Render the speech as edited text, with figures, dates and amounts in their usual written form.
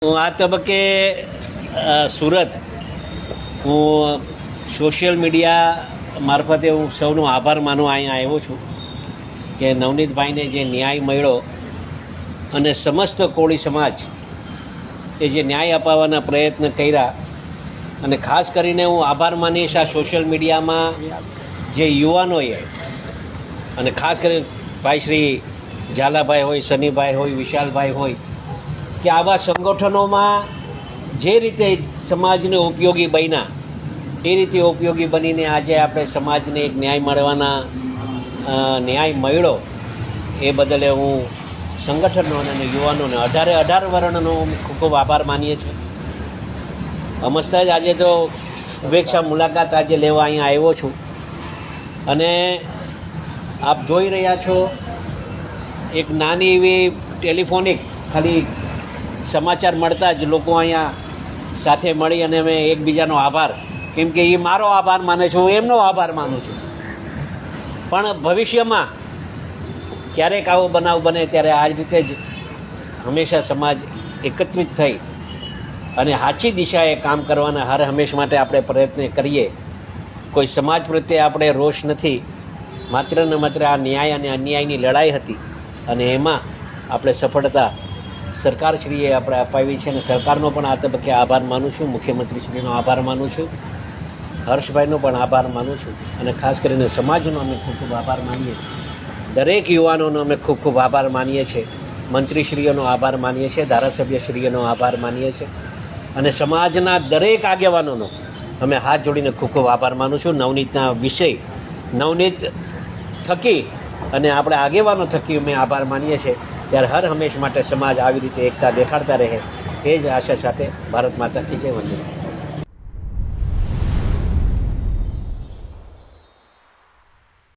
હું આ તબક્કે સુરત હું સોશિયલ મીડિયા મારફતે હું સૌનો આભાર માનવા અહીંયા આવ્યો છું કે નવનીતભાઈને જે ન્યાય મળ્યો અને સમસ્ત કોળી સમાજ એ જે ન્યાય અપાવવાના પ્રયત્ન કર્યા અને ખાસ કરીને હું આભાર માનીશ આ સોશિયલ મીડિયામાં જે યુવાનોએ અને ખાસ કરીને ભાઈ શ્રી ઝાલાભાઈ હોય, સનીભાઈ હોય, વિશાલભાઈ હોય કે આવા સંગઠનોમાં જે રીતે સમાજને ઉપયોગી બન્યા એ રીતે ઉપયોગી બનીને આજે આપણે સમાજને એક ન્યાય મળવાના ન્યાય મળ્યો એ બદલે હું સંગઠનો અને યુવાનોને 18 વર્ણનો ખૂબ ખૂબ આભાર માનીએ છીએ. મસ્ત જ આજે તો શુભેચ્છા મુલાકાત આજે લેવા અહીંયા આવ્યો છું અને આપ જોઈ રહ્યા છો એક નાની એવી ટેલિફોનિક ખાલી સમાચાર મળતા જ લોકો અહીંયા સાથે મળી અને અમે એકબીજાનો આભાર, કેમ કે એ મારો આભાર માને છે, હું એમનો આભાર માનું છું. પણ ભવિષ્યમાં ક્યારેક આવો બનાવ બને ત્યારે આ જ રીતે જ હંમેશા સમાજ એકત્રિત થઈ અને સાચી દિશાએ કામ કરવાના હર હંમેશ માટે આપણે પ્રયત્ન કરીએ. કોઈ સમાજ પ્રત્યે આપણે રોષ નથી, માત્ર ને માત્ર આ ન્યાય અને અન્યાયની લડાઈ હતી અને એમાં આપણે સફળતા સરકારશ્રીએ આપણે અપાવી છે અને સરકારનો પણ આ તબક્કે આભાર માનું છું, મુખ્યમંત્રીશ્રીનો આભાર માનું છું, હર્ષભાઈનો પણ આભાર માનું છું અને ખાસ કરીને સમાજનો અમે ખૂબ ખૂબ આભાર માનીએ. દરેક યુવાનોનો અમે ખૂબ ખૂબ આભાર માનીએ છીએ, મંત્રીશ્રીઓનો આભાર માનીએ છીએ, ધારાસભ્યશ્રીઓનો આભાર માનીએ છીએ અને સમાજના દરેક આગેવાનોનો અમે હાથ જોડીને ખૂબ ખૂબ આભાર માનું છું. નવનીતના વિષય નવનીત થકી અને આપણે આગેવાનો થકી અમે આભાર માનીએ છીએ. ત્યારે હર હંમેશ માટે સમાજ આવી રીતે એકતા દેખાડતા રહે એ જ આશા સાથે ભારત માતા કી જય. વંદે.